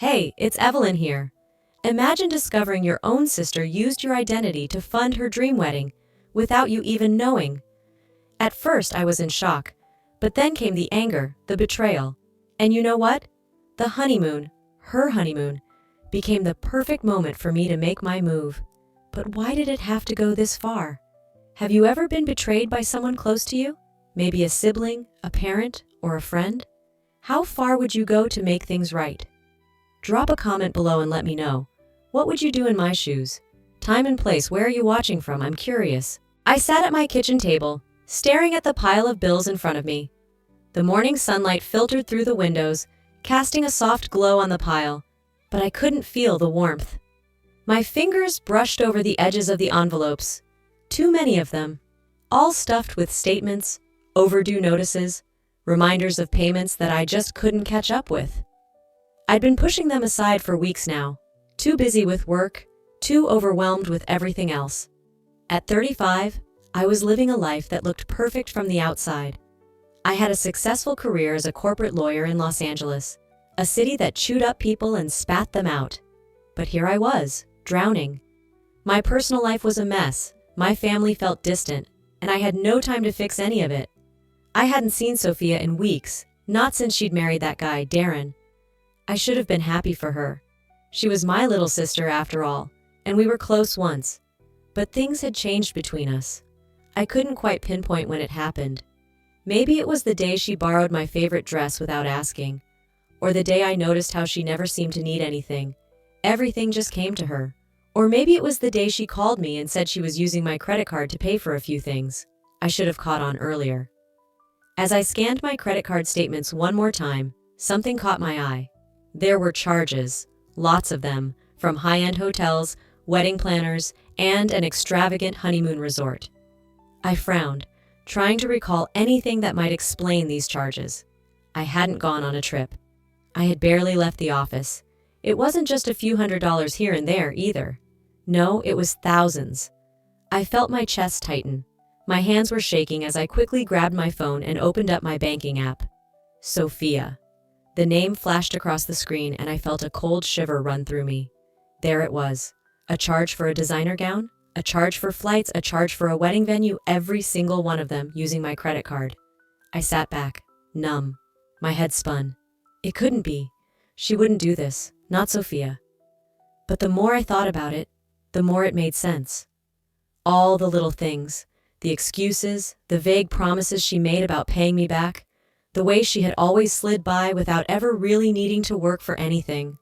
Hey, it's Evelyn here. Imagine discovering your own sister used your identity to fund her dream wedding without you even knowing. At first, I was in shock, but then came the anger, the betrayal. And you know what? The honeymoon, her honeymoon, became the perfect moment for me to make my move. But why did it have to go this far? Have you ever been betrayed by someone close to you? Maybe a sibling, a parent, or a friend? How far would you go to make things right? Drop a comment below and let me know. What would you do in my shoes? Time and place, where are you watching from? I'm curious. I sat at my kitchen table, staring at the pile of bills in front of me. The morning sunlight filtered through the windows, casting a soft glow on the pile, but I couldn't feel the warmth. My fingers brushed over the edges of the envelopes, too many of them, all stuffed with statements, overdue notices, reminders of payments that I just couldn't catch up with. I'd been pushing them aside for weeks now, too busy with work, too overwhelmed with everything else. At 35, I was living a life that looked perfect from the outside. I had a successful career as a corporate lawyer in Los Angeles, a city that chewed up people and spat them out. But here I was, drowning. My personal life was a mess, my family felt distant, and I had no time to fix any of it. I hadn't seen Sophia in weeks, not since she'd married that guy, Darren. I should have been happy for her. She was my little sister after all, and we were close once. But things had changed between us. I couldn't quite pinpoint when it happened. Maybe it was the day she borrowed my favorite dress without asking, or the day I noticed how she never seemed to need anything. Everything just came to her. Or maybe it was the day she called me and said she was using my credit card to pay for a few things. I should have caught on earlier. As I scanned my credit card statements one more time, something caught my eye. There were charges, lots of them, from high-end hotels, wedding planners, and an extravagant honeymoon resort. I frowned, trying to recall anything that might explain these charges. I hadn't gone on a trip. I had barely left the office. It wasn't just a few $100s here and there either. No, it was thousands. I felt my chest tighten. My hands were shaking as I quickly grabbed my phone and opened up my banking app. Sophia. The name flashed across the screen and I felt a cold shiver run through me. There it was. A charge for a designer gown, a charge for flights, a charge for a wedding venue, every single one of them using my credit card. I sat back, numb. My head spun. It couldn't be. She wouldn't do this, not Sophia. But the more I thought about it, the more it made sense. All the little things, the excuses, the vague promises she made about paying me back, the way she had always slid by without ever really needing to work for anything.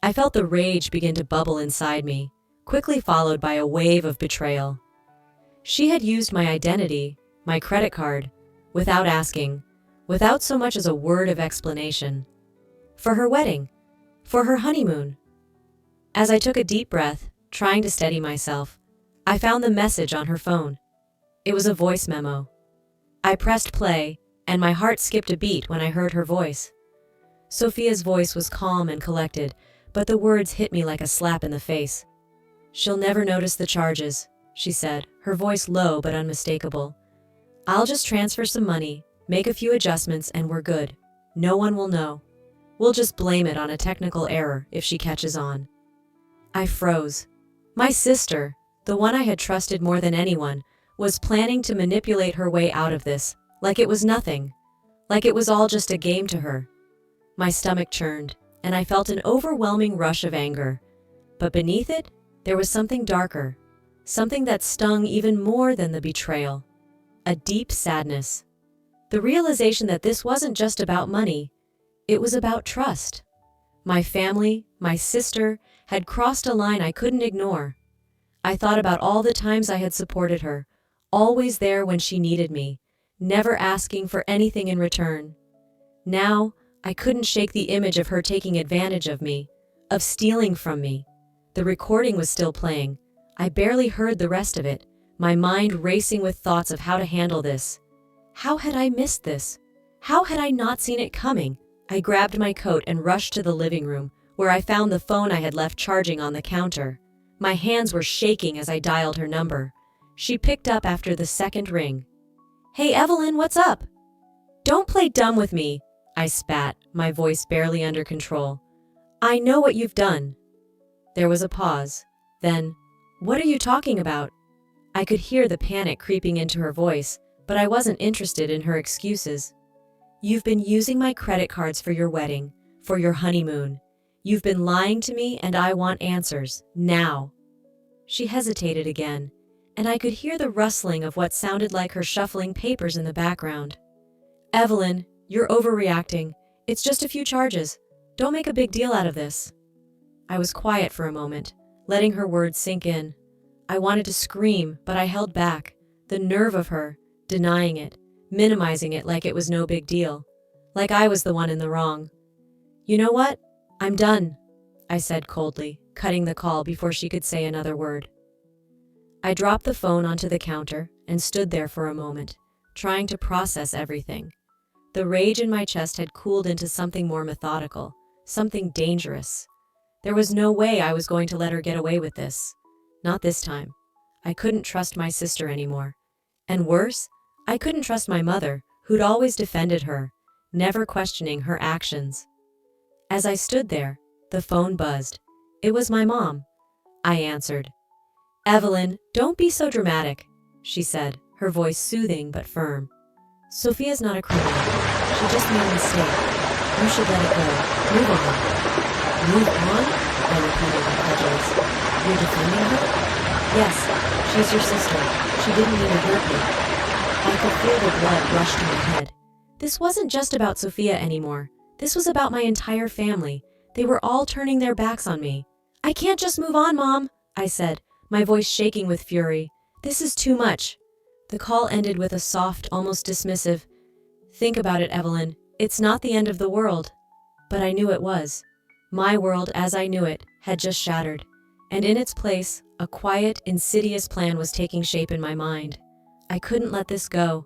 I felt the rage begin to bubble inside me, quickly followed by a wave of betrayal. She had used my identity, my credit card, without asking, without so much as a word of explanation. For her wedding, for her honeymoon. As I took a deep breath, trying to steady myself, I found the message on her phone. It was a voice memo. I pressed play, and my heart skipped a beat when I heard her voice. Sophia's voice was calm and collected, but the words hit me like a slap in the face. "She'll never notice the charges," she said, her voice low but unmistakable. "I'll just transfer some money, make a few adjustments, and we're good. No one will know. We'll just blame it on a technical error if she catches on." I froze. My sister, the one I had trusted more than anyone, was planning to manipulate her way out of this, like it was nothing, like it was all just a game to her. My stomach churned, and I felt an overwhelming rush of anger. But beneath it, there was something darker, something that stung even more than the betrayal. A deep sadness. The realization that this wasn't just about money, it was about trust. My family, my sister, had crossed a line I couldn't ignore. I thought about all the times I had supported her, always there when she needed me, never asking for anything in return. Now, I couldn't shake the image of her taking advantage of me, of stealing from me. The recording was still playing. I barely heard the rest of it, my mind racing with thoughts of how to handle this. How had I missed this? How had I not seen it coming? I grabbed my coat and rushed to the living room, where I found the phone I had left charging on the counter. My hands were shaking as I dialed her number. She picked up after the second ring. "Hey, Evelyn, what's up?" "Don't play dumb with me," I spat, my voice barely under control. I know what you've done. There was a pause. Then, what are you talking about? I could hear the panic creeping into her voice, but I wasn't interested in her excuses. You've been using my credit cards for your wedding, for your honeymoon. You've been lying to me and I want answers, now. She hesitated again, and I could hear the rustling of what sounded like her shuffling papers in the background. Evelyn, you're overreacting. It's just a few charges. Don't make a big deal out of this. I was quiet for a moment, letting her words sink in. I wanted to scream, but I held back. The nerve of her, denying it, minimizing it like it was no big deal. Like I was the one in the wrong. You know what? I'm done, I said coldly, cutting the call before she could say another word. I dropped the phone onto the counter and stood there for a moment, trying to process everything. The rage in my chest had cooled into something more methodical, something dangerous. There was no way I was going to let her get away with this. Not this time. I couldn't trust my sister anymore. And worse, I couldn't trust my mother, who'd always defended her, never questioning her actions. As I stood there, the phone buzzed. It was my mom. I answered. Evelyn, don't be so dramatic, she said, her voice soothing but firm. Sophia's not a criminal. She just made a mistake. You should let it go. Move on. Move on? I repeated incredulous. You're defending her? Yes, she's your sister. She didn't mean to hurt me. I could feel the blood rush to my head. This wasn't just about Sophia anymore. This was about my entire family. They were all turning their backs on me. I can't just move on, Mom, I said, my voice shaking with fury. This is too much. The call ended with a soft, almost dismissive, think about it, Evelyn. It's not the end of the world. But I knew it was. My world, as I knew it, had just shattered. And in its place, a quiet, insidious plan was taking shape in my mind. I couldn't let this go.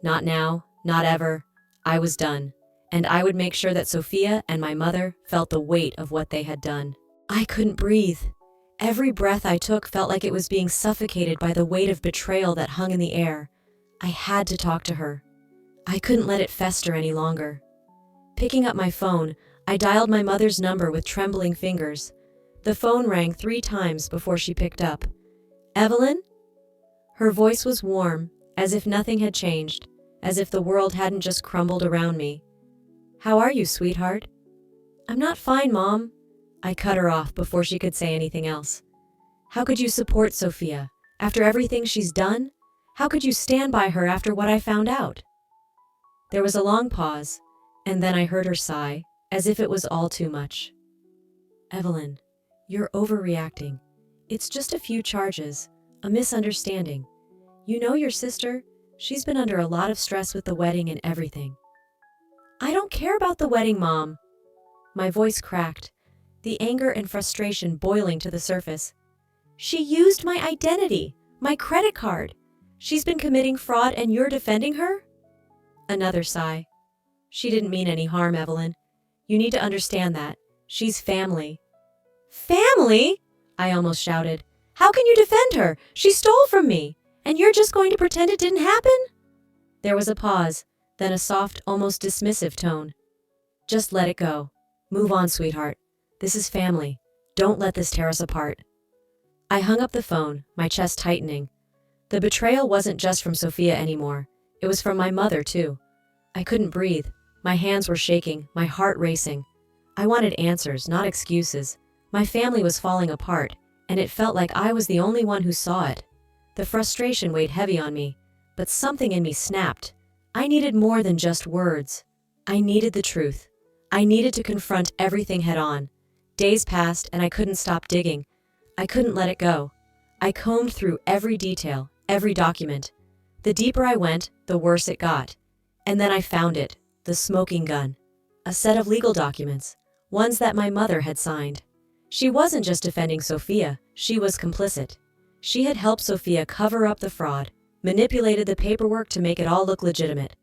Not now, not ever. I was done. And I would make sure that Sophia and my mother felt the weight of what they had done. I couldn't breathe. Every breath I took felt like it was being suffocated by the weight of betrayal that hung in the air. I had to talk to her. I couldn't let it fester any longer. Picking up my phone, I dialed my mother's number with trembling fingers. The phone rang 3 times before she picked up. Evelyn? Her voice was warm, as if nothing had changed, as if the world hadn't just crumbled around me. How are you, sweetheart? I'm not fine, Mom. I cut her off before she could say anything else. How could you support Sophia after everything she's done? How could you stand by her after what I found out? There was a long pause, and then I heard her sigh, as if it was all too much. Evelyn, you're overreacting. It's just a few charges, a misunderstanding. You know your sister? She's been under a lot of stress with the wedding and everything. I don't care about the wedding, Mom. My voice cracked, the anger and frustration boiling to the surface. She used my identity, my credit card. She's been committing fraud and you're defending her? Another sigh. She didn't mean any harm, Evelyn. You need to understand that. She's family. Family? I almost shouted. How can you defend her? She stole from me. And you're just going to pretend it didn't happen? There was a pause, then a soft, almost dismissive tone. Just let it go. Move on, sweetheart. This is family. Don't let this tear us apart. I hung up the phone, my chest tightening. The betrayal wasn't just from Sophia anymore. It was from my mother, too. I couldn't breathe. My hands were shaking, my heart racing. I wanted answers, not excuses. My family was falling apart, and it felt like I was the only one who saw it. The frustration weighed heavy on me, but something in me snapped. I needed more than just words. I needed the truth. I needed to confront everything head on. Days passed, and I couldn't stop digging. I couldn't let it go. I combed through every detail, every document. The deeper I went, the worse it got. And then I found it, the smoking gun. A set of legal documents, ones that my mother had signed. She wasn't just defending Sophia, she was complicit. She had helped Sophia cover up the fraud, manipulated the paperwork to make it all look legitimate.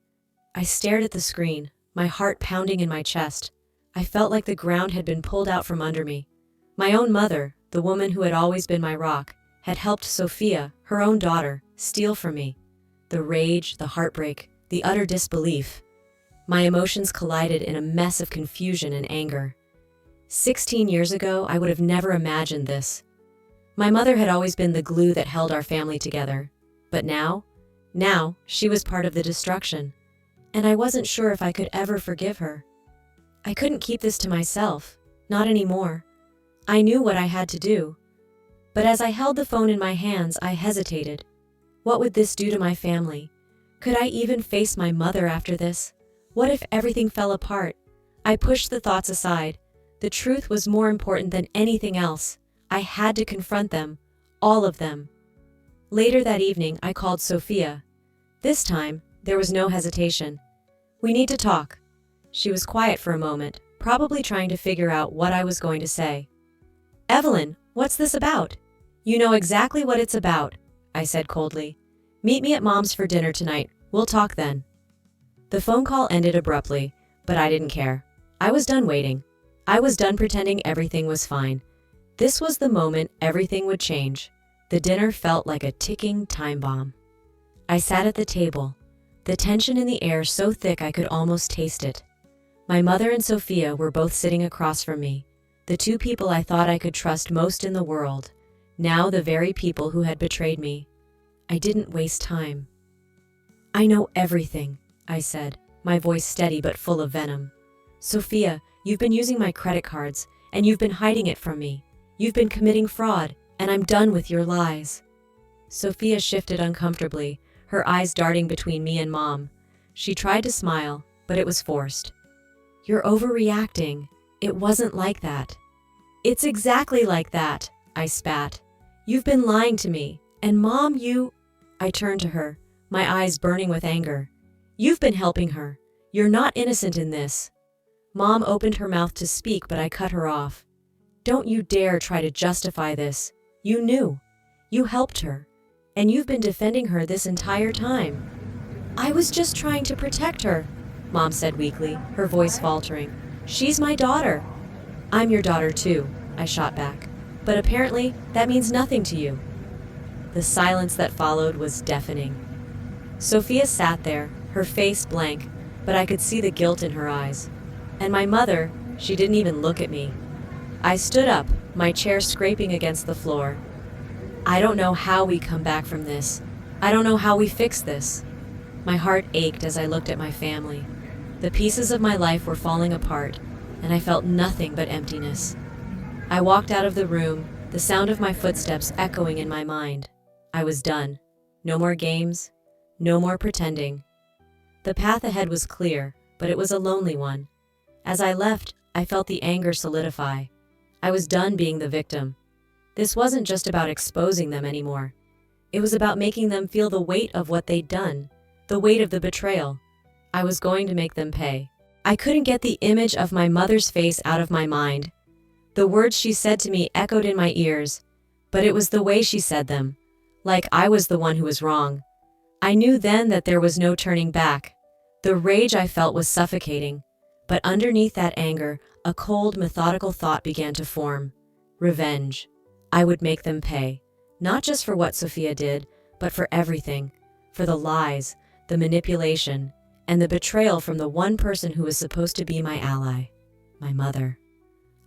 I stared at the screen, my heart pounding in my chest. I felt like the ground had been pulled out from under me. My own mother, the woman who had always been my rock, had helped Sophia, her own daughter, steal from me. The rage, the heartbreak, the utter disbelief. My emotions collided in a mess of confusion and anger. 16 years ago, I would have never imagined this. My mother had always been the glue that held our family together. But now she was part of the destruction. And I wasn't sure if I could ever forgive her. I couldn't keep this to myself, not anymore. I knew what I had to do. But as I held the phone in my hands, I hesitated. What would this do to my family? Could I even face my mother after this? What if everything fell apart? I pushed the thoughts aside. The truth was more important than anything else. I had to confront them, all of them. Later that evening, I called Sophia. This time, there was no hesitation. "We need to talk." She was quiet for a moment, probably trying to figure out what I was going to say. "Evelyn, what's this about?" "You know exactly what it's about," I said coldly. "Meet me at Mom's for dinner tonight. We'll talk then." The phone call ended abruptly, but I didn't care. I was done waiting. I was done pretending everything was fine. This was the moment everything would change. The dinner felt like a ticking time bomb. I sat at the table, the tension in the air so thick I could almost taste it. My mother and Sophia were both sitting across from me, the two people I thought I could trust most in the world, now the very people who had betrayed me. I didn't waste time. "I know everything," I said, my voice steady but full of venom. "Sophia, you've been using my credit cards, and you've been hiding it from me. You've been committing fraud, and I'm done with your lies." Sophia shifted uncomfortably, her eyes darting between me and Mom. She tried to smile, but it was forced. "You're overreacting. It wasn't like that." "It's exactly like that," I spat. "You've been lying to me, and Mom, you—" I turned to her, my eyes burning with anger. "You've been helping her. You're not innocent in this." Mom opened her mouth to speak, but I cut her off. "Don't you dare try to justify this. You knew. You helped her. And you've been defending her this entire time." "I was just trying to protect her," Mom said weakly, her voice faltering. "She's my daughter." "I'm your daughter too," I shot back. "But apparently that means nothing to you." The silence that followed was deafening. Sophia sat there, her face blank, but I could see the guilt in her eyes. And my mother, she didn't even look at me. I stood up, my chair scraping against the floor. "I don't know how we come back from this. I don't know how we fix this." My heart ached as I looked at my family. The pieces of my life were falling apart, and I felt nothing but emptiness. I walked out of the room, the sound of my footsteps echoing in my mind. I was done. No more games, no more pretending. The path ahead was clear, but it was a lonely one. As I left, I felt the anger solidify. I was done being the victim. This wasn't just about exposing them anymore. It was about making them feel the weight of what they'd done, the weight of the betrayal. I was going to make them pay. I couldn't get the image of my mother's face out of my mind. The words she said to me echoed in my ears, but it was the way she said them, like I was the one who was wrong. I knew then that there was no turning back. The rage I felt was suffocating, but underneath that anger, a cold, methodical thought began to form. Revenge. I would make them pay, not just for what Sophia did, but for everything, for the lies, the manipulation, and the betrayal from the one person who was supposed to be my ally, my mother.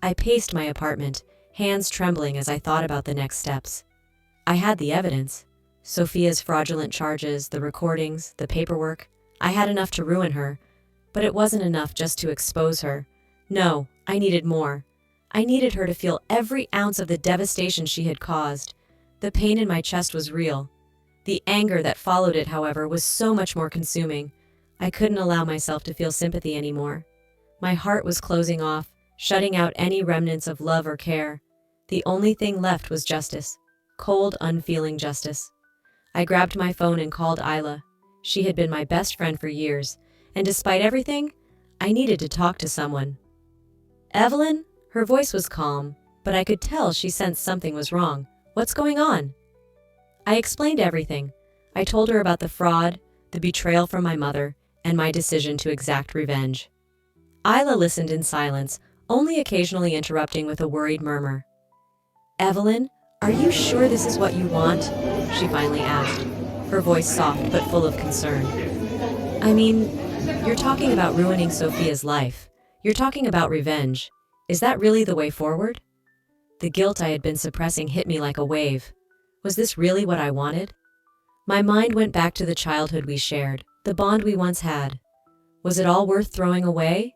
I paced my apartment, hands trembling as I thought about the next steps. I had the evidence. Sophia's fraudulent charges, the recordings, the paperwork. I had enough to ruin her, but it wasn't enough just to expose her. No, I needed more. I needed her to feel every ounce of the devastation she had caused. The pain in my chest was real. The anger that followed it, however, was so much more consuming. I couldn't allow myself to feel sympathy anymore. My heart was closing off, shutting out any remnants of love or care. The only thing left was justice. Cold, unfeeling justice. I grabbed my phone and called Isla. She had been my best friend for years, and despite everything, I needed to talk to someone. "Evelyn?" Her voice was calm, but I could tell she sensed something was wrong. "What's going on?" I explained everything. I told her about the fraud, the betrayal from my mother, and my decision to exact revenge. Isla listened in silence, only occasionally interrupting with a worried murmur. "Evelyn, are you sure this is what you want?" she finally asked, her voice soft but full of concern. "I mean, you're talking about ruining Sophia's life. You're talking about revenge. Is that really the way forward? The guilt I had been suppressing hit me like a wave. Was this really what I wanted? My mind went back to the childhood we shared, the bond we once had. Was it all worth throwing away?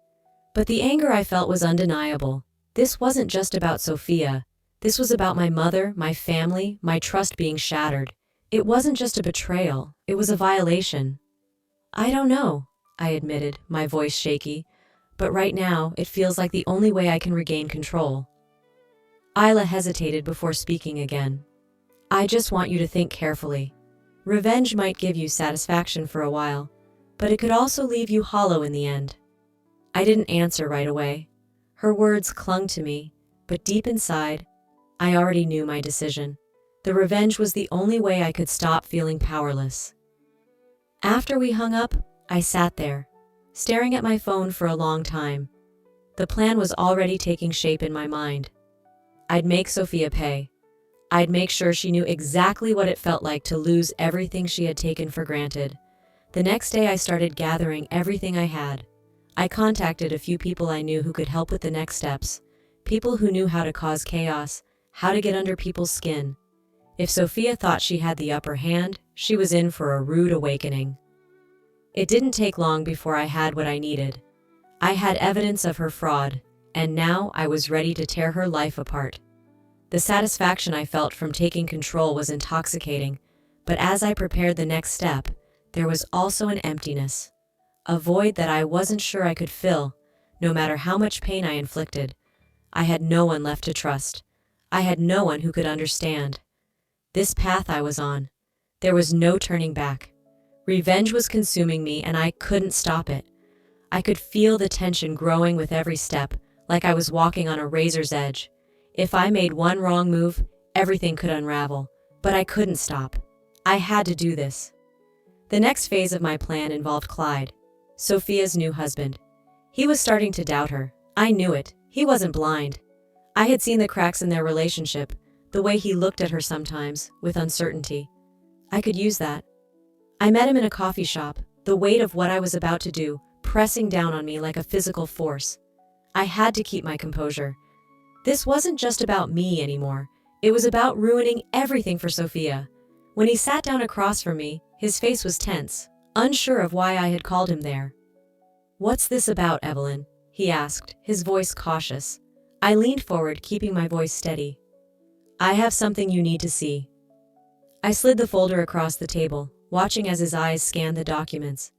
But the anger I felt was undeniable. This wasn't just about Sophia. This was about my mother, my family, my trust being shattered. It wasn't just a betrayal, it was a violation. I don't know, I admitted, my voice shaky, but right now it feels like the only way I can regain control. Isla hesitated before speaking again. I just want you to think carefully. Revenge might give you satisfaction for a while, but it could also leave you hollow in the end. I didn't answer right away. Her words clung to me, but deep inside, I already knew my decision. The revenge was the only way I could stop feeling powerless. After we hung up, I sat there, staring at my phone for a long time. The plan was already taking shape in my mind. I'd make Sophia pay. I'd make sure she knew exactly what it felt like to lose everything she had taken for granted. The next day I started gathering everything I had. I contacted a few people I knew who could help with the next steps, people who knew how to cause chaos, how to get under people's skin. If Sophia thought she had the upper hand, she was in for a rude awakening. It didn't take long before I had what I needed. I had evidence of her fraud, and now I was ready to tear her life apart. The satisfaction I felt from taking control was intoxicating, but as I prepared the next step, there was also an emptiness, a void that I wasn't sure I could fill, no matter how much pain I inflicted. I had no one left to trust. I had no one who could understand. This path I was on, there was no turning back. Revenge was consuming me, and I couldn't stop it. I could feel the tension growing with every step, like I was walking on a razor's edge. If I made one wrong move, everything could unravel, but I couldn't stop. I had to do this. The next phase of my plan involved Clyde, Sophia's new husband. He was starting to doubt her. I knew it. He wasn't blind. I had seen the cracks in their relationship, the way he looked at her sometimes, with uncertainty. I could use that. I met him in a coffee shop, the weight of what I was about to do pressing down on me like a physical force. I had to keep my composure. This wasn't just about me anymore. It was about ruining everything for Sophia. When he sat down across from me, his face was tense, unsure of why I had called him there. "What's this about, Evelyn?" he asked, his voice cautious. I leaned forward, keeping my voice steady. "I have something you need to see." I slid the folder across the table, watching as his eyes scanned the documents.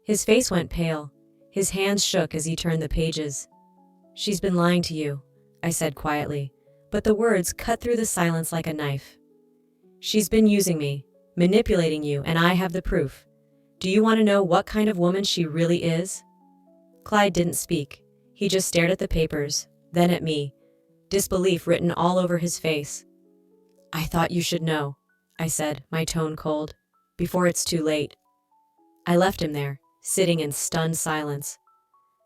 His face went pale. His hands shook as he turned the pages. "She's been lying to you," I said quietly, but the words cut through the silence like a knife. "She's been using me, manipulating you, and I have the proof. Do you want to know what kind of woman she really is?" Clyde didn't speak. He just stared at the papers, then at me, disbelief written all over his face. "I thought you should know," I said, my tone cold, "before it's too late." I left him there, sitting in stunned silence.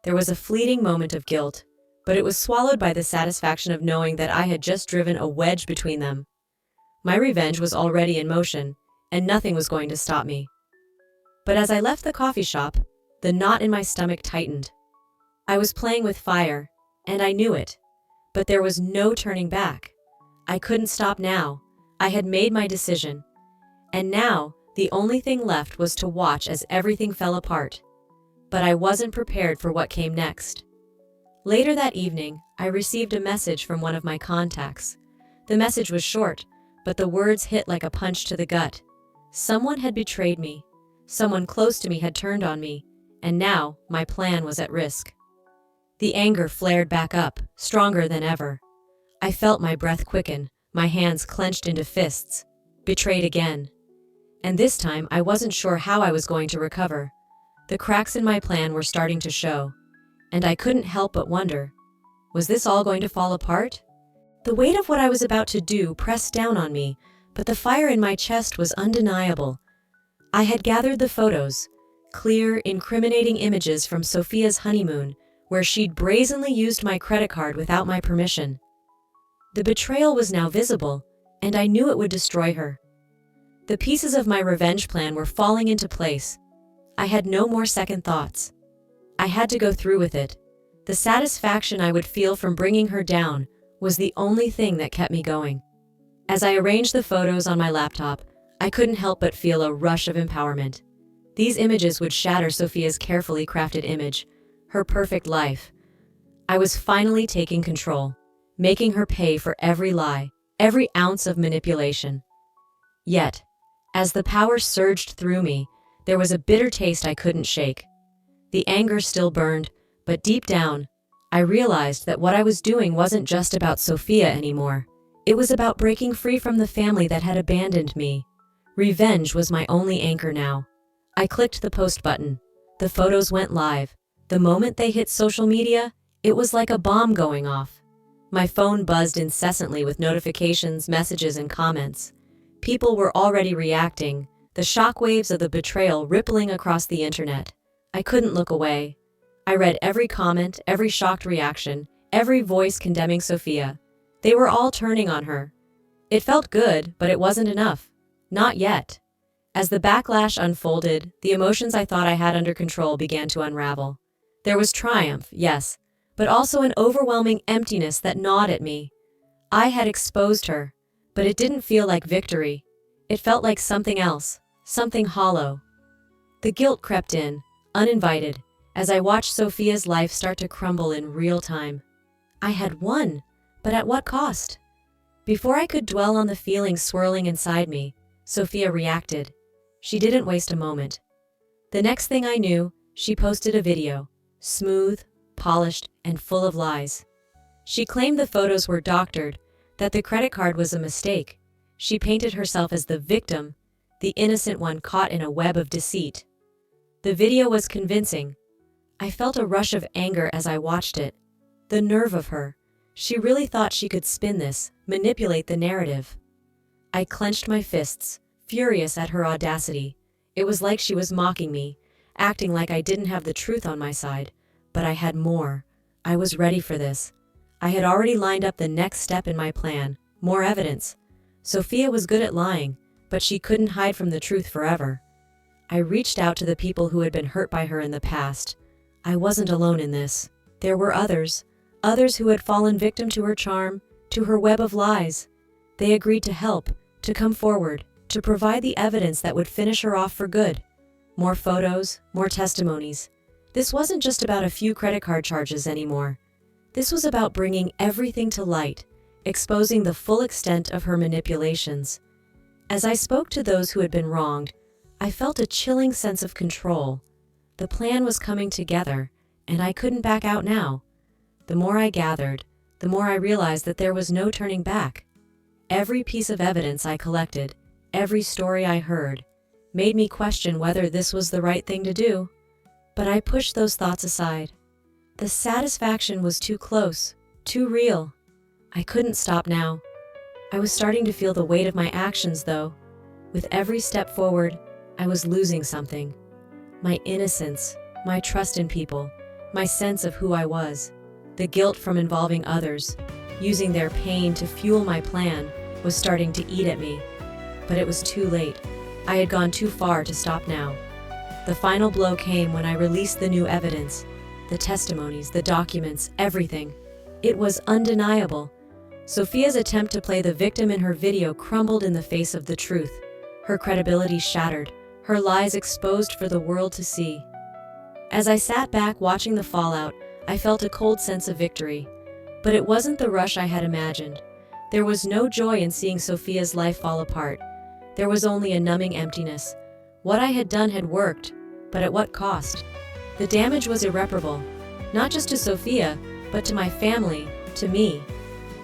There was a fleeting moment of guilt, but it was swallowed by the satisfaction of knowing that I had just driven a wedge between them. My revenge was already in motion, and nothing was going to stop me. But as I left the coffee shop, the knot in my stomach tightened. I was playing with fire, and I knew it, but there was no turning back. I couldn't stop now. I had made my decision, and now the only thing left was to watch as everything fell apart. But I wasn't prepared for what came next. Later that evening, I received a message from one of my contacts. The message was short, but the words hit like a punch to the gut. Someone had betrayed me. Someone close to me had turned on me, and now my plan was at risk. The anger flared back up, stronger than ever. I felt my breath quicken, my hands clenched into fists. Betrayed again. And this time I wasn't sure how I was going to recover. The cracks in my plan were starting to show, and I couldn't help but wonder, was this all going to fall apart? The weight of what I was about to do pressed down on me, but the fire in my chest was undeniable. I had gathered the photos, clear, incriminating images from Sophia's honeymoon, where she'd brazenly used my credit card without my permission. The betrayal was now visible, and I knew it would destroy her. The pieces of my revenge plan were falling into place. I had no more second thoughts. I had to go through with it. The satisfaction I would feel from bringing her down was the only thing that kept me going. As I arranged the photos on my laptop, I couldn't help but feel a rush of empowerment. These images would shatter Sophia's carefully crafted image, her perfect life. I was finally taking control, making her pay for every lie, every ounce of manipulation. Yet, as the power surged through me, there was a bitter taste I couldn't shake. The anger still burned, but deep down, I realized that what I was doing wasn't just about Sophia anymore. It was about breaking free from the family that had abandoned me. Revenge was my only anchor now. I clicked the post button. The photos went live. The moment they hit social media, it was like a bomb going off. My phone buzzed incessantly with notifications, messages, and comments. People were already reacting, the shockwaves of the betrayal rippling across the internet. I couldn't look away. I read every comment, every shocked reaction, every voice condemning Sophia. They were all turning on her. It felt good, but it wasn't enough. Not yet. As the backlash unfolded, the emotions I thought I had under control began to unravel. There was triumph, yes, but also an overwhelming emptiness that gnawed at me. I had exposed her, but it didn't feel like victory. It felt like something else, something hollow. The guilt crept in, uninvited, as I watched Sophia's life start to crumble in real time. I had won, but at what cost? Before I could dwell on the feelings swirling inside me, Sophia reacted. She didn't waste a moment. The next thing I knew, she posted a video, smooth, polished, and full of lies. She claimed the photos were doctored, that the credit card was a mistake. She painted herself as the victim, the innocent one caught in a web of deceit. The video was convincing. I felt a rush of anger as I watched it. The nerve of her. She really thought she could spin this, manipulate the narrative. I clenched my fists, furious at her audacity. It was like she was mocking me, acting like I didn't have the truth on my side. But I had more. I was ready for this. I had already lined up the next step in my plan, more evidence. Sophia was good at lying, but she couldn't hide from the truth forever. I reached out to the people who had been hurt by her in the past. I wasn't alone in this. There were others who had fallen victim to her charm, to her web of lies. They agreed to help, to come forward, to provide the evidence that would finish her off for good. More photos, more testimonies. This wasn't just about a few credit card charges anymore. This was about bringing everything to light, exposing the full extent of her manipulations. As I spoke to those who had been wronged, I felt a chilling sense of control. The plan was coming together, and I couldn't back out now. The more I gathered, the more I realized that there was no turning back. Every piece of evidence I collected, every story I heard, made me question whether this was the right thing to do. But I pushed those thoughts aside. The satisfaction was too close, too real. I couldn't stop now. I was starting to feel the weight of my actions, though. With every step forward, I was losing something. My innocence, my trust in people, my sense of who I was. The guilt from involving others, using their pain to fuel my plan, was starting to eat at me. But it was too late. I had gone too far to stop now. The final blow came when I released the new evidence. The testimonies, the documents, everything. It was undeniable. Sophia's attempt to play the victim in her video crumbled in the face of the truth. Her credibility shattered, her lies exposed for the world to see. As I sat back watching the fallout, I felt a cold sense of victory. But it wasn't the rush I had imagined. There was no joy in seeing Sophia's life fall apart. There was only a numbing emptiness. What I had done had worked, but at what cost? The damage was irreparable, not just to Sophia, but to my family, to me.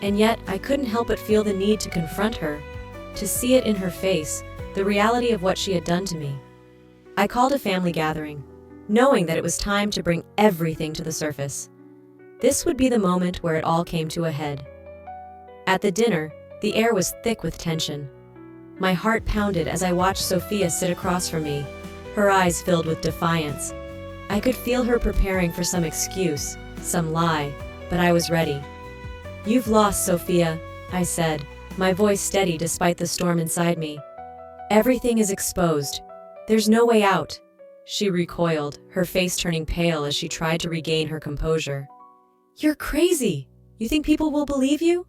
And yet, I couldn't help but feel the need to confront her, to see it in her face, the reality of what she had done to me. I called a family gathering, knowing that it was time to bring everything to the surface. This would be the moment where it all came to a head. At the dinner, the air was thick with tension. My heart pounded as I watched Sophia sit across from me, her eyes filled with defiance. I could feel her preparing for some excuse, some lie, but I was ready. "You've lost, Sophia," I said, my voice steady despite the storm inside me. "Everything is exposed. There's no way out." She recoiled, her face turning pale as she tried to regain her composure. "You're crazy. You think people will believe you?"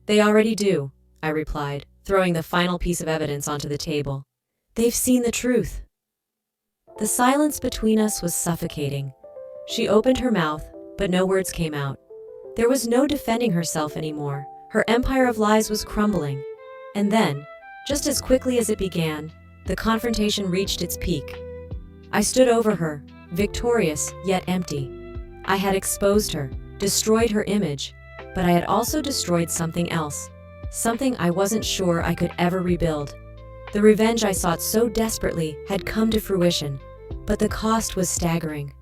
"They already do," I replied, throwing the final piece of evidence onto the table. "They've seen the truth." The silence between us was suffocating. She opened her mouth, but no words came out. There was no defending herself anymore. Her empire of lies was crumbling. And then, just as quickly as it began, the confrontation reached its peak. I stood over her, victorious yet empty. I had exposed her, destroyed her image, but I had also destroyed something else, something I wasn't sure I could ever rebuild. The revenge I sought so desperately had come to fruition, but the cost was staggering.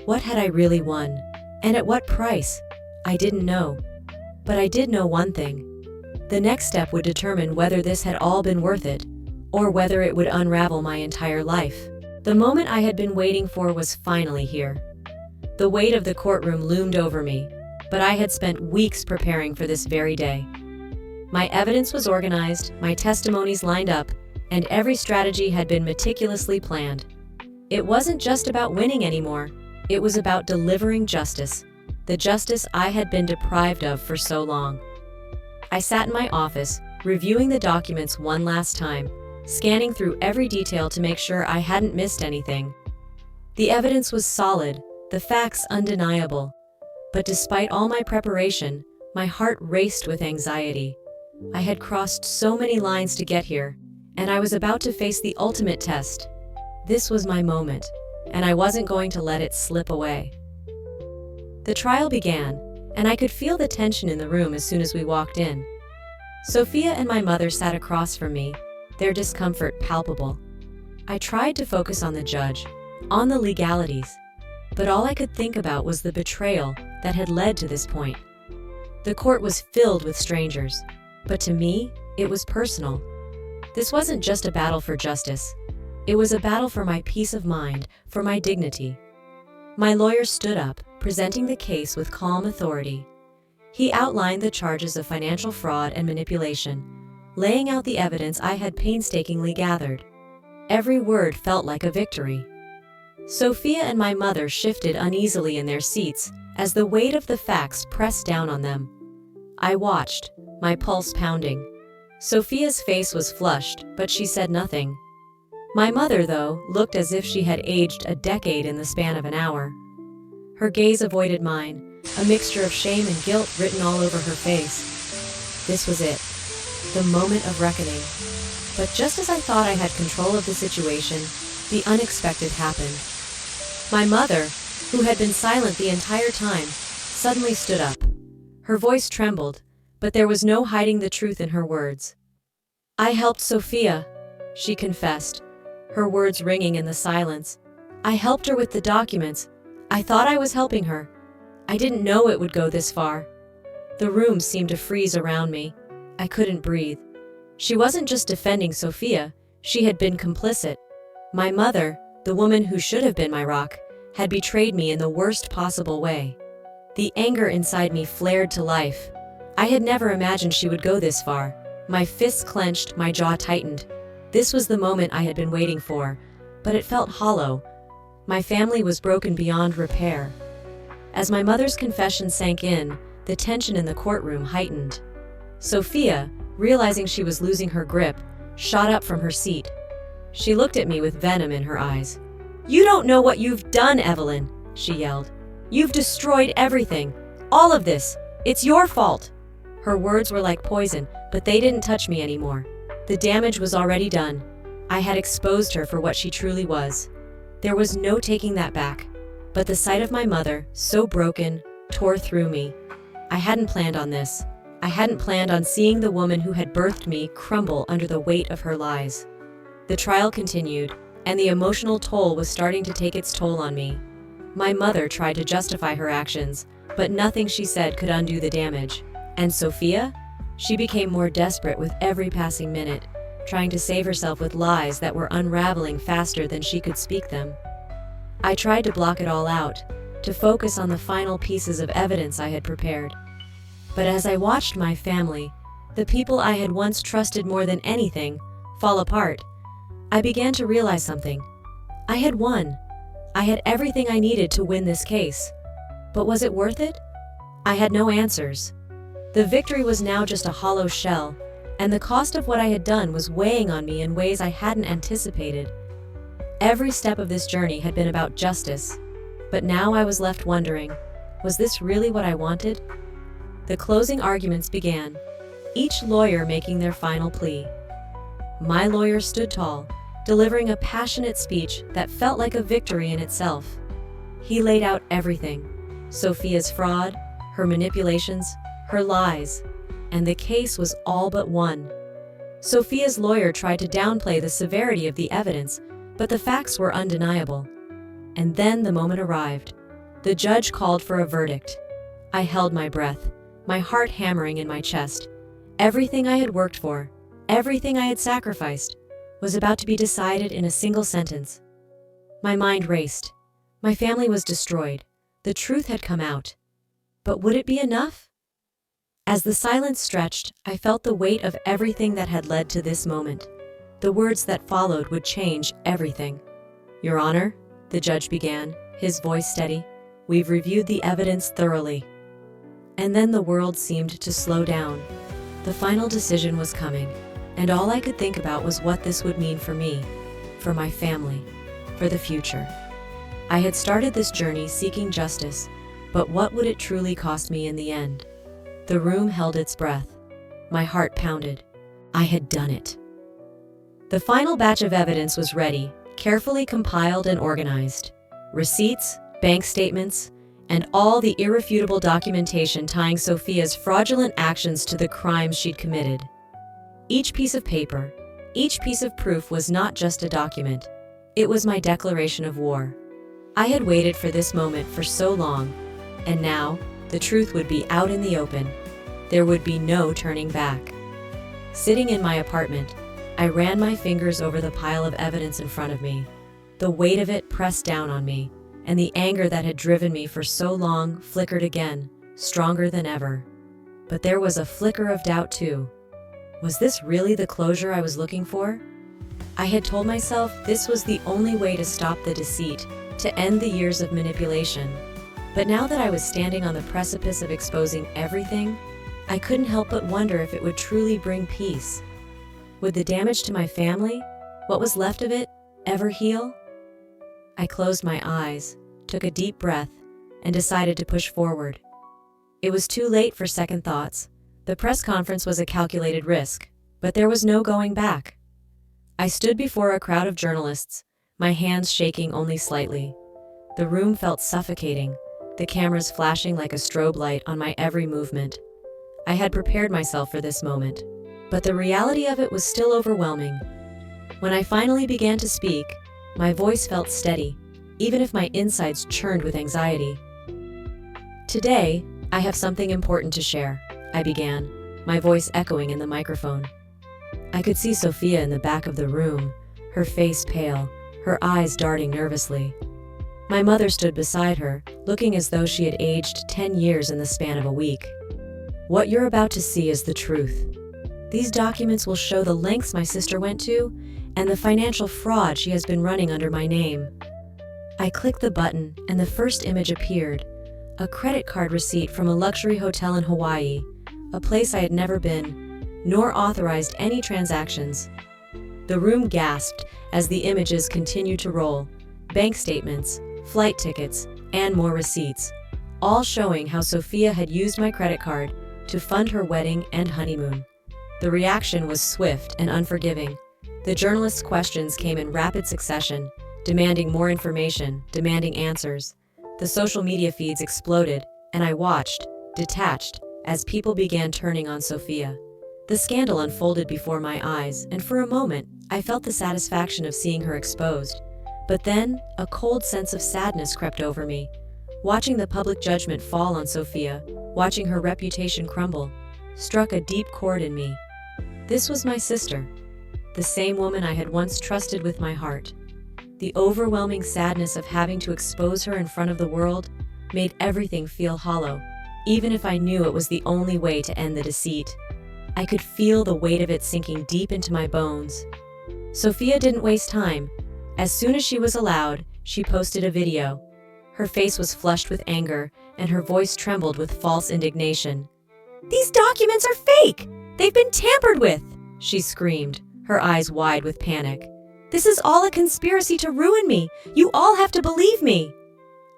What had I really won? And at what price? I didn't know. But I did know one thing. The next step would determine whether this had all been worth it, or whether it would unravel my entire life. The moment I had been waiting for was finally here. The weight of the courtroom loomed over me, but I had spent weeks preparing for this very day. My evidence was organized, my testimonies lined up, and every strategy had been meticulously planned. It wasn't just about winning anymore. It was about delivering justice, the justice I had been deprived of for so long. I sat in my office, reviewing the documents one last time, scanning through every detail to make sure I hadn't missed anything. The evidence was solid, the facts undeniable. But despite all my preparation, my heart raced with anxiety. I had crossed so many lines to get here, and I was about to face the ultimate test. This was my moment, and I wasn't going to let it slip away. The trial began, and I could feel the tension in the room as soon as we walked in. Sophia and my mother sat across from me, their discomfort palpable. I tried to focus on the judge, on the legalities, but all I could think about was the betrayal that had led to this point. The court was filled with strangers, but to me, it was personal. This wasn't just a battle for justice. It was a battle for my peace of mind, for my dignity. My lawyer stood up, presenting the case with calm authority. He outlined the charges of financial fraud and manipulation, laying out the evidence I had painstakingly gathered. Every word felt like a victory. Sophia and my mother shifted uneasily in their seats as the weight of the facts pressed down on them. I watched, my pulse pounding. Sophia's face was flushed, but she said nothing. My mother, though, looked as if she had aged a decade in the span of an hour. Her gaze avoided mine, a mixture of shame and guilt written all over her face. This was it, the moment of reckoning. But just as I thought I had control of the situation, the unexpected happened. My mother, who had been silent the entire time, suddenly stood up. Her voice trembled, but there was no hiding the truth in her words. "I helped Sophia," she confessed, her words ringing in the silence. "I helped her with the documents. I thought I was helping her. I didn't know it would go this far." The room seemed to freeze around me. I couldn't breathe. She wasn't just defending Sophia, she had been complicit. My mother, the woman who should have been my rock, had betrayed me in the worst possible way. The anger inside me flared to life. I had never imagined she would go this far. My fists clenched, my jaw tightened. This was the moment I had been waiting for, but it felt hollow. My family was broken beyond repair. As my mother's confession sank in, the tension in the courtroom heightened. Sophia, realizing she was losing her grip, shot up from her seat. She looked at me with venom in her eyes. "You don't know what you've done, Evelyn," she yelled. "You've destroyed everything. All of this. It's your fault." Her words were like poison, but they didn't touch me anymore. The damage was already done. I had exposed her for what she truly was. There was no taking that back. But the sight of my mother, so broken, tore through me. I hadn't planned on this. I hadn't planned on seeing the woman who had birthed me crumble under the weight of her lies. The trial continued, and the emotional toll was starting to take its toll on me. My mother tried to justify her actions, but nothing she said could undo the damage. And Sophia? She became more desperate with every passing minute, trying to save herself with lies that were unraveling faster than she could speak them. I tried to block it all out, to focus on the final pieces of evidence I had prepared. But as I watched my family, the people I had once trusted more than anything, fall apart, I began to realize something. I had won. I had everything I needed to win this case. But was it worth it? I had no answers. The victory was now just a hollow shell, and the cost of what I had done was weighing on me in ways I hadn't anticipated. Every step of this journey had been about justice, but now I was left wondering, was this really what I wanted? The closing arguments began, each lawyer making their final plea. My lawyer stood tall, delivering a passionate speech that felt like a victory in itself. He laid out everything: Sophia's fraud, her manipulations, her lies, and the case was all but won. Sophia's lawyer tried to downplay the severity of the evidence, but the facts were undeniable. And then the moment arrived. The judge called for a verdict. I held my breath, my heart hammering in my chest. Everything I had worked for, everything I had sacrificed, was about to be decided in a single sentence. My mind raced. My family was destroyed. The truth had come out. But would it be enough? As the silence stretched, I felt the weight of everything that had led to this moment. The words that followed would change everything. Your Honor, the judge began, his voice steady, we've reviewed the evidence thoroughly. And then the world seemed to slow down. The final decision was coming, and all I could think about was what this would mean for me, for my family, for the future. I had started this journey seeking justice, but what would it truly cost me in the end? The room held its breath. My heart pounded. I had done it. The final batch of evidence was ready, carefully compiled and organized. Receipts, bank statements, and all the irrefutable documentation tying Sophia's fraudulent actions to the crimes she'd committed. Each piece of paper, each piece of proof was not just a document. It was my declaration of war. I had waited for this moment for so long, and now the truth would be out in the open. There would be no turning back. Sitting in my apartment, I ran my fingers over the pile of evidence in front of me. The weight of it pressed down on me, and the anger that had driven me for so long flickered again, stronger than ever. But there was a flicker of doubt too. Was this really the closure I was looking for? I had told myself this was the only way to stop the deceit, to end the years of manipulation. But now that I was standing on the precipice of exposing everything, I couldn't help but wonder if it would truly bring peace. Would the damage to my family, what was left of it, ever heal? I closed my eyes, took a deep breath, and decided to push forward. It was too late for second thoughts. The press conference was a calculated risk, but there was no going back. I stood before a crowd of journalists, my hands shaking only slightly. The room felt suffocating, the cameras flashing like a strobe light on my every movement. I had prepared myself for this moment, but the reality of it was still overwhelming. When I finally began to speak, my voice felt steady, even if my insides churned with anxiety. Today, I have something important to share, I began, my voice echoing in the microphone. I could see Sophia in the back of the room, her face pale, her eyes darting nervously. My mother stood beside her, looking as though she had aged 10 years in the span of a week. What you're about to see is the truth. These documents will show the lengths my sister went to and the financial fraud she has been running under my name. I clicked the button and the first image appeared, a credit card receipt from a luxury hotel in Hawaii, a place I had never been, nor authorized any transactions. The room gasped as the images continued to roll, bank statements, flight tickets, and more receipts, all showing how Sophia had used my credit card to fund her wedding and honeymoon. The reaction was swift and unforgiving. The journalists' questions came in rapid succession, demanding more information, demanding answers. The social media feeds exploded, and I watched, detached, as people began turning on Sophia. The scandal unfolded before my eyes, and for a moment, I felt the satisfaction of seeing her exposed. But then, a cold sense of sadness crept over me. Watching the public judgment fall on Sophia, watching her reputation crumble, struck a deep chord in me. This was my sister, the same woman I had once trusted with my heart. The overwhelming sadness of having to expose her in front of the world made everything feel hollow, even if I knew it was the only way to end the deceit. I could feel the weight of it sinking deep into my bones. Sophia didn't waste time. As soon as she was allowed, she posted a video. Her face was flushed with anger, and her voice trembled with false indignation. "These documents are fake! They've been tampered with!" she screamed, her eyes wide with panic. "This is all a conspiracy to ruin me! You all have to believe me!"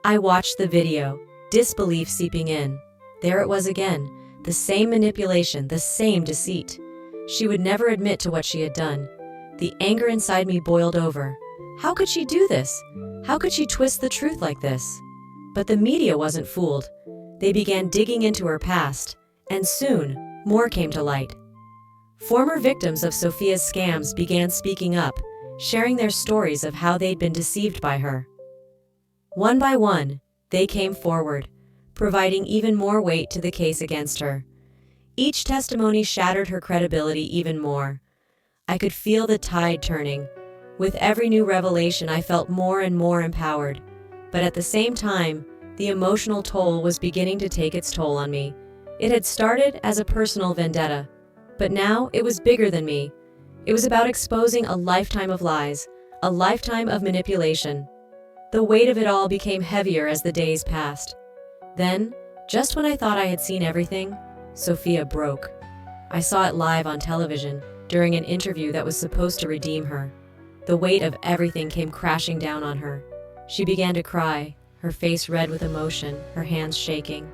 I watched the video, disbelief seeping in. There it was again, the same manipulation, the same deceit. She would never admit to what she had done. The anger inside me boiled over. How could she do this? How could she twist the truth like this? But the media wasn't fooled. They began digging into her past, and soon, more came to light. Former victims of Sophia's scams began speaking up, sharing their stories of how they'd been deceived by her. One by one, they came forward, providing even more weight to the case against her. Each testimony shattered her credibility even more. I could feel the tide turning. With every new revelation, I felt more and more empowered. But at the same time, the emotional toll was beginning to take its toll on me. It had started as a personal vendetta, but now it was bigger than me. It was about exposing a lifetime of lies, a lifetime of manipulation. The weight of it all became heavier as the days passed. Then, just when I thought I had seen everything, Sophia broke. I saw it live on television during an interview that was supposed to redeem her. The weight of everything came crashing down on her. She began to cry, her face red with emotion, her hands shaking.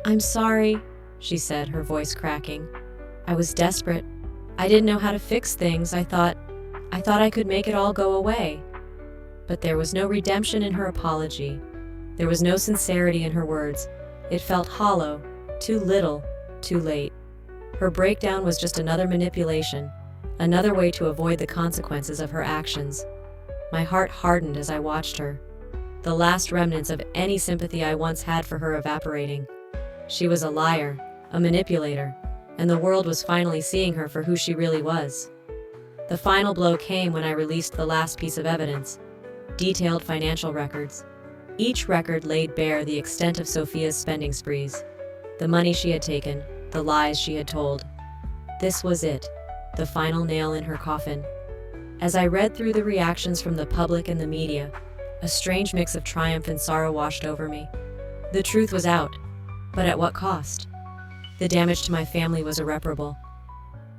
"I'm sorry," she said, her voice cracking. "I was desperate. I didn't know how to fix things. I thought I could make it all go away." But there was no redemption in her apology. There was no sincerity in her words. It felt hollow, too little, too late. Her breakdown was just another manipulation, another way to avoid the consequences of her actions. My heart hardened as I watched her, the last remnants of any sympathy I once had for her evaporating. She was a liar, a manipulator, and the world was finally seeing her for who she really was. The final blow came when I released the last piece of evidence, detailed financial records. Each record laid bare the extent of Sophia's spending sprees, the money she had taken, the lies she had told. This was it, the final nail in her coffin. As I read through the reactions from the public and the media, a strange mix of triumph and sorrow washed over me. The truth was out, but at what cost? The damage to my family was irreparable.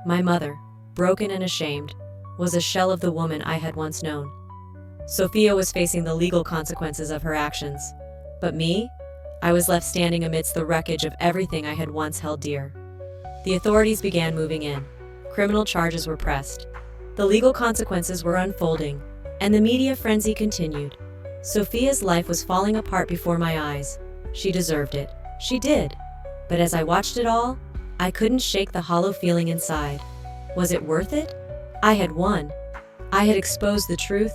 My mother, broken and ashamed, was a shell of the woman I had once known. Sophia was facing the legal consequences of her actions, but me? I was left standing amidst the wreckage of everything I had once held dear. The authorities began moving in. Criminal charges were pressed. The legal consequences were unfolding, and the media frenzy continued. Sophia's life was falling apart before my eyes. She deserved it. She did. But as I watched it all, I couldn't shake the hollow feeling inside. Was it worth it? I had won. I had exposed the truth,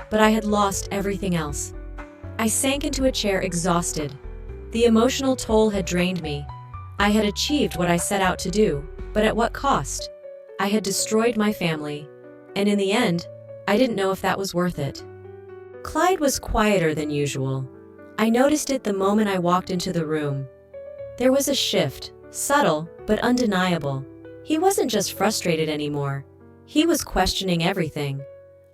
but I had lost everything else. I sank into a chair exhausted. The emotional toll had drained me. I had achieved what I set out to do, but at what cost? I had destroyed my family, and in the end, I didn't know if that was worth it. Clyde was quieter than usual. I noticed it the moment I walked into the room. There was a shift, subtle but undeniable. He wasn't just frustrated anymore. He was questioning everything.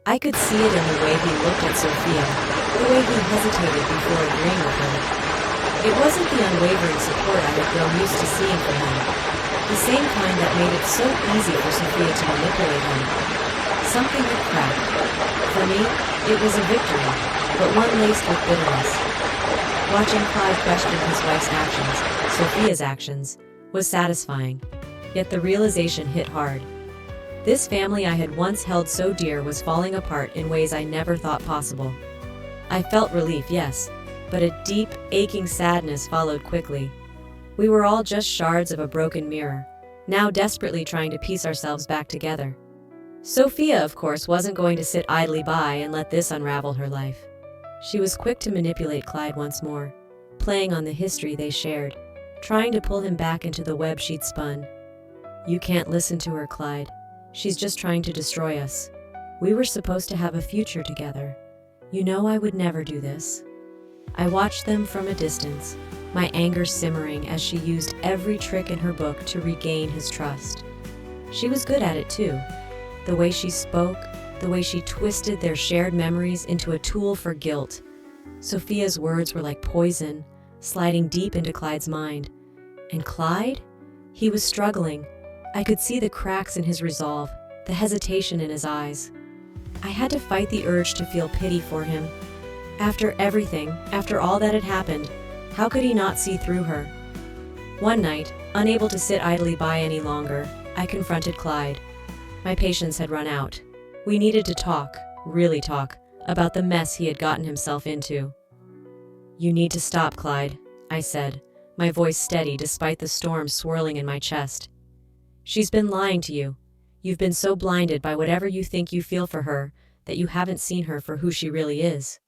I could see it in the way he looked at Sophia, the way he hesitated before agreeing with her. It wasn't the unwavering support I had grown used to seeing from him, the same kind that made it so easy for Sophia to manipulate him. Something had cracked. For me, it was a victory, but one laced with bitterness. Watching Clyde question his wife's actions, Sophia's actions, was satisfying, yet the realization hit hard. This family I had once held so dear was falling apart in ways I never thought possible. I felt relief, yes, but a deep, aching sadness followed quickly. We were all just shards of a broken mirror, now desperately trying to piece ourselves back together. Sophia, of course, wasn't going to sit idly by and let this unravel her life. She was quick to manipulate Clyde once more, playing on the history they shared, trying to pull him back into the web she'd spun. "You can't listen to her, Clyde. She's just trying to destroy us. We were supposed to have a future together. You know I would never do this." I watched them from a distance, my anger simmering as she used every trick in her book to regain his trust. She was good at it too. The way she spoke, the way she twisted their shared memories into a tool for guilt. Sophia's words were like poison, sliding deep into Clyde's mind. And Clyde? He was struggling. I could see the cracks in his resolve, the hesitation in his eyes. I had to fight the urge to feel pity for him. After everything, after all that had happened, how could he not see through her? One night, unable to sit idly by any longer, I confronted Clyde. My patience had run out. We needed to talk, really talk, about the mess he had gotten himself into. "You need to stop, Clyde," I said, my voice steady despite the storm swirling in my chest. "She's been lying to you. You've been so blinded by whatever you think you feel for her that you haven't seen her for who she really is."